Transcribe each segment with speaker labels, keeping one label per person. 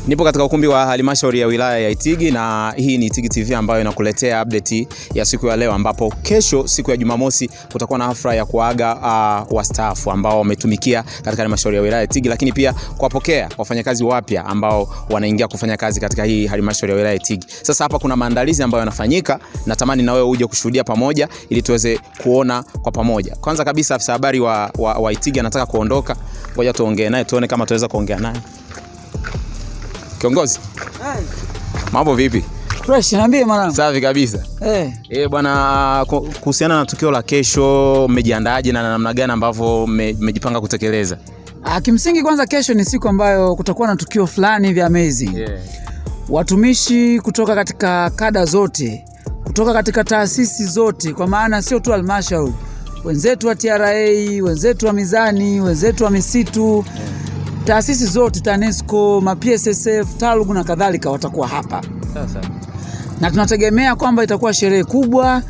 Speaker 1: Nipo katika ukumbi wa halmashauri ya wilaya ya Itigi na hii ni Itigi TV ambayo inakuletea update ya siku ya leo, ambapo kesho siku ya Jumamosi kutakuwa na hafla ya kuaga wastaafu ambao wametumikia katika halmashauri ya wilaya ya Itigi, lakini pia kuwapokea wafanyakazi wapya ambao wanaingia kufanya kazi katika hii halmashauri ya wilaya ya Itigi. Sasa hapa kuna maandalizi ambayo yanafanyika, natamani na wewe uje kushuhudia pamoja ili tuweze kuona kwa pamoja. Kwanza kabisa afisa habari wa Itigi anataka kuondoka. Ngoja tuongee naye tuone kama tunaweza kuongea naye. Kiongozi. Mambo vipi?
Speaker 2: Fresh, niambie mwanangu.
Speaker 1: Safi kabisa. Bwana, kuhusiana na tukio la kesho, mmejiandaaje na namna gani ambavyo mmejipanga kutekeleza?
Speaker 2: Kimsingi kwanza kesho ni siku ambayo kutakuwa na tukio fulani vya amazing. Watumishi kutoka katika kada zote, kutoka katika taasisi zote, kwa maana sio tu halmashauri. Wenzetu wa TRA, wenzetu wa mizani, wenzetu wa misitu, taasisi zote, TANESCO, PSSF, TALGU na kadhalika watakuwa hapa.
Speaker 1: Sasa.
Speaker 2: Na tunategemea kwamba itakuwa sherehe kubwa,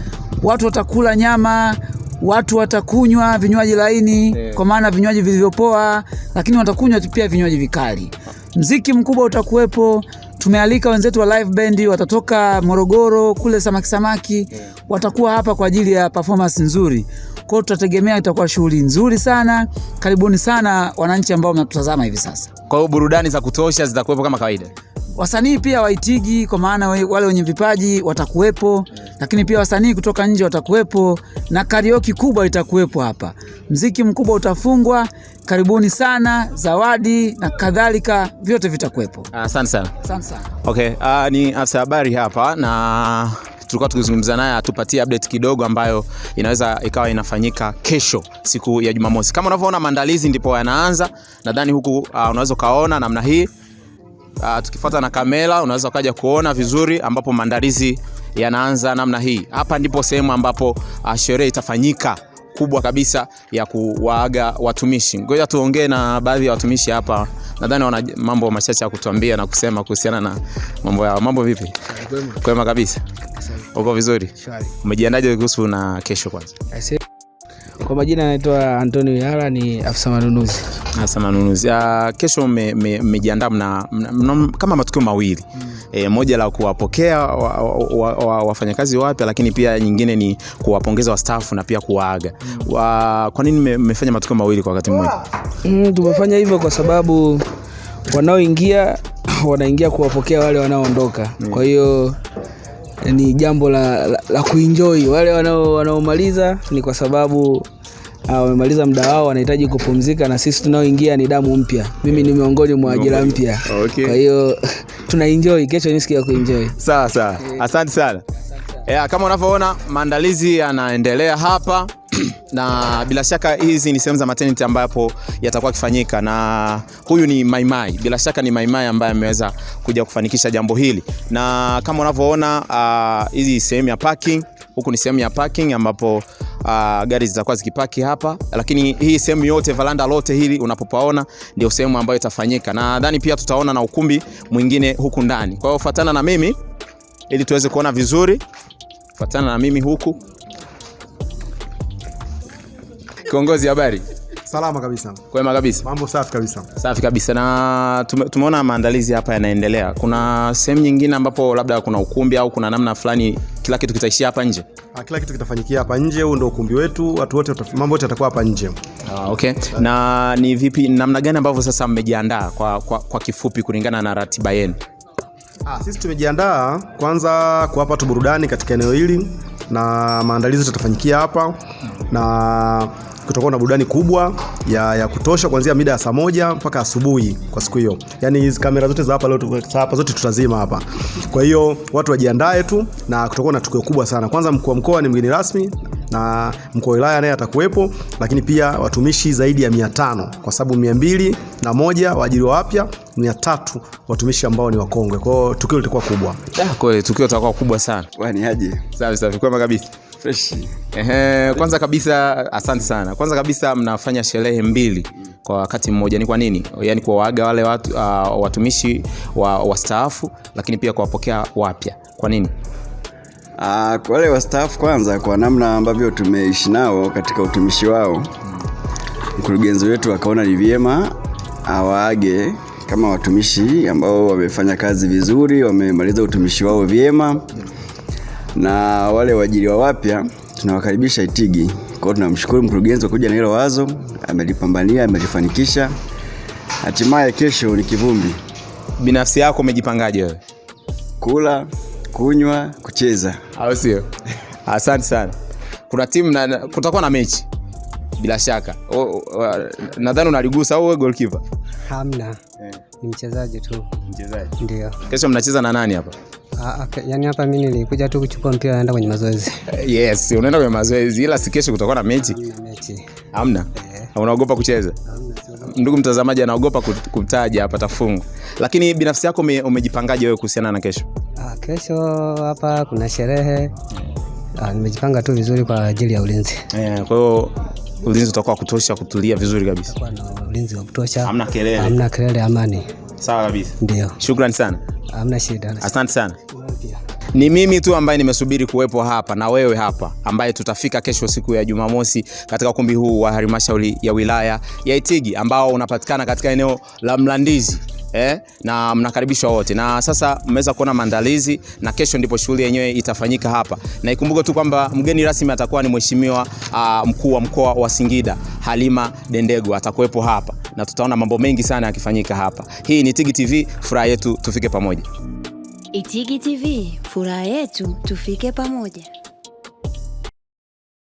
Speaker 2: watu watakula nyama, watu watakunywa vinywaji laini, kwa maana vinywaji vilivyopoa, lakini watakunywa pia vinywaji vikali. Muziki mkubwa utakuwepo. Tumealika wenzetu wa live band, watatoka Morogoro kule samaki, watakuwa hapa kwa ajili ya performance nzuri. Kwa hiyo tutategemea itakuwa shughuli nzuri sana. Karibuni sana wananchi ambao mnatutazama hivi sasa.
Speaker 1: Kwa hiyo burudani za kutosha zitakuwepo kama kawaida.
Speaker 2: Wasanii pia wa Itigi, kwa maana wale wenye vipaji watakuwepo, lakini pia wasanii kutoka nje watakuwepo na karaoke kubwa itakuwepo hapa. Muziki mkubwa utafungwa. Karibuni sana, zawadi na kadhalika vyote vitakuwepo.
Speaker 1: Asante sana.
Speaker 2: Asante sana.
Speaker 1: Okay, ni afisa habari hapa na tulikuwa tukizungumza naye atupatie update kidogo ambayo inaweza ikawa inafanyika kesho siku ya Jumamosi. Kama unavyoona maandalizi ndipo yanaanza. Nadhani huku unaweza kaona namna hii. Tukifuata na kamera unaweza ukaja kuona vizuri ambapo maandalizi yanaanza namna hii. Hapa ndipo sehemu ambapo sherehe itafanyika kubwa kabisa ya kuwaaga watumishi. Ngoja tuongee na baadhi ya watumishi hapa. Nadhani wana mambo machache ya kutuambia na kusema kuhusiana na mambo yao. Mambo vipi? Kwema kabisa. Uko vizuri?
Speaker 3: Shwari.
Speaker 1: Umejiandaje kuhusu na kesho kwanza?
Speaker 3: Kwa majina naitwa Antonio Yala, ni afisa manunuzi.
Speaker 1: Afisa manunuzi. Kesho mmejiandaa kama matukio mawili. Moja la kuwapokea wafanyakazi wapya, lakini pia nyingine ni kuwapongeza wastaafu na pia kuwaaga. Kwa nini mmefanya matukio mawili kwa wakati mmoja?
Speaker 3: Tumefanya hivyo kwa sababu wanaoingia wanaingia kuwapokea wale wanaoondoka. Kwa hiyo ni jambo la kuenjoy. Wale wanaomaliza ni kwa sababu wamemaliza muda wao, wanahitaji kupumzika, na sisi tunaoingia ni damu mpya. Mimi ni miongoni mwa ajira mpya.
Speaker 1: Okay.
Speaker 3: Kwa hiyo tunaenjoy. Kesho ni siku ya kuenjoy.
Speaker 1: Sawa. Asante sana. Kama unavyoona maandalizi yanaendelea hapa na bila shaka hizi ni sehemu za maternity ambapo yatakuwa kifanyika, na huyu ni Maimai. Bila shaka ni Maimai ambaye ameweza kuja kufanikisha jambo hili. Na kama unavyoona hizi sehemu ya parking, huku ni sehemu ya parking ambapo gari zitakuwa zikipaki hapa, lakini hii sehemu yote valanda lote hili unapopaona ndio sehemu ambayo itafanyika. Na nadhani pia tutaona na ukumbi mwingine huku ndani. Kwa hiyo fuatana na mimi ili tuweze kuona vizuri. Fuatana na mimi huku. Kiongozi, habari?
Speaker 4: Salama kabisa.
Speaker 1: Kwema kabisa.
Speaker 4: Mambo safi kabisa.
Speaker 1: Safi kabisa. Na tumeona maandalizi hapa yanaendelea. Kuna sehemu nyingine ambapo labda kuna ukumbi au kuna namna fulani kila kitu kitaishia hapa nje?
Speaker 4: Kila kitu kitafanyikia hapa nje. Huu ndio ukumbi wetu. Watu wote, mambo yote yatakuwa hapa nje.
Speaker 1: Okay. Na ni vipi, namna gani ambavyo sasa mmejiandaa kwa kifupi kulingana na ratiba yenu?
Speaker 4: Sisi tumejiandaa kwanza kuwapa tu burudani katika eneo hili, na maandalizi yatafanyikia hapa, na kutakuwa na burudani kubwa ya kutosha kuanzia mida ya saa 1 mpaka asubuhi kwa siku hiyo. Yaani hizi kamera zote za hapa leo hapa zote tutazima hapa. Kwa hiyo watu wajiandae tu, na kutakuwa na tukio kubwa sana. Kwanza mkuu wa mkoa ni mgeni rasmi na mkuu wa wilaya naye atakuwepo, lakini pia watumishi zaidi ya 500 kwa sababu 201 waajiriwa wapya, 300 watumishi ambao ni wakongwe. Kwa hiyo tukio litakuwa kubwa.
Speaker 1: Kweli tukio litakuwa kubwa sana.
Speaker 5: Wani aje?
Speaker 1: Safi. Kwema kabisa.
Speaker 5: Fresh.
Speaker 1: Kwanza kabisa asante sana. Kwanza kabisa mnafanya sherehe mbili kwa wakati mmoja. Ni kwa nini? Yaani kuwaaga wale watu watumishi wastaafu, lakini pia kuwapokea wapya. Kwa nini?
Speaker 5: Kwa wale wastaafu kwanza, kwa namna ambavyo tumeishi nao katika utumishi wao, mkurugenzi wetu akaona ni vyema awaage kama watumishi ambao wamefanya kazi vizuri, wamemaliza utumishi wao vyema, na wale waajiriwa wapya tunawakaribisha Itigi. Kwa hiyo tunamshukuru mkurugenzi kwa kuja na hilo wazo, amelipambania, amelifanikisha. Hatimaye kesho ni kivumbi.
Speaker 1: Binafsi yako umejipangaje wewe?
Speaker 5: Kula, kunywa, kucheza.
Speaker 1: Au sio? Asante sana. Kuna timu kutakuwa na mechi bila shaka. Nadhani unaligusa au wewe goalkeeper?
Speaker 6: Hamna. Ni mchezaji tu.
Speaker 1: Mchezaji.
Speaker 6: Ndio.
Speaker 1: Kesho mnacheza na nani hapa?
Speaker 6: Yaani hapa mimi nilikuja tu kuchukua mpira naenda kwenye mazoezi.
Speaker 1: Yes, unaenda kwenye mazoezi, ila si kesho kutakuwa na mechi.
Speaker 6: Hamna mechi.
Speaker 1: Hamna? Unaogopa kucheza?
Speaker 6: Hamna.
Speaker 1: Ndugu mtazamaji, anaogopa kumtaja hapa tafungu. Lakini binafsi yako umejipangaje wewe kuhusiana na kesho?
Speaker 6: Kesho hapa kuna sherehe. Nimejipanga tu vizuri kwa ajili ya ulinzi.
Speaker 1: Kwa hiyo ulinzi utakuwa kutosha kutulia vizuri kabisa.
Speaker 6: Kwa na ulinzi wa kutosha.
Speaker 1: Hamna kelele.
Speaker 6: Hamna kelele, amani.
Speaker 1: Sawa kabisa.
Speaker 6: Ndio.
Speaker 1: Shukrani sana.
Speaker 6: Hamna shida.
Speaker 1: Asante sana. Ni mimi tu ambaye nimesubiri kuwepo hapa na wewe hapa ambaye tutafika kesho siku ya Jumamosi katika ukumbi huu wa halmashauri ya wilaya ya Itigi ambao unapatikana katika eneo la Mlandizi. Na mnakaribishwa wote. Na sasa mmeweza kuona maandalizi na kesho ndipo shughuli yenyewe itafanyika hapa. Na ikumbuke tu kwamba mgeni rasmi atakuwa ni mheshimiwa mkuu wa mkoa wa Singida Halima Dendego atakuwepo hapa na tutaona mambo mengi sana yakifanyika hapa. Hii ni Itigi TV, furaha yetu tufike pamoja.
Speaker 7: Itigi TV, furaha yetu tufike pamoja.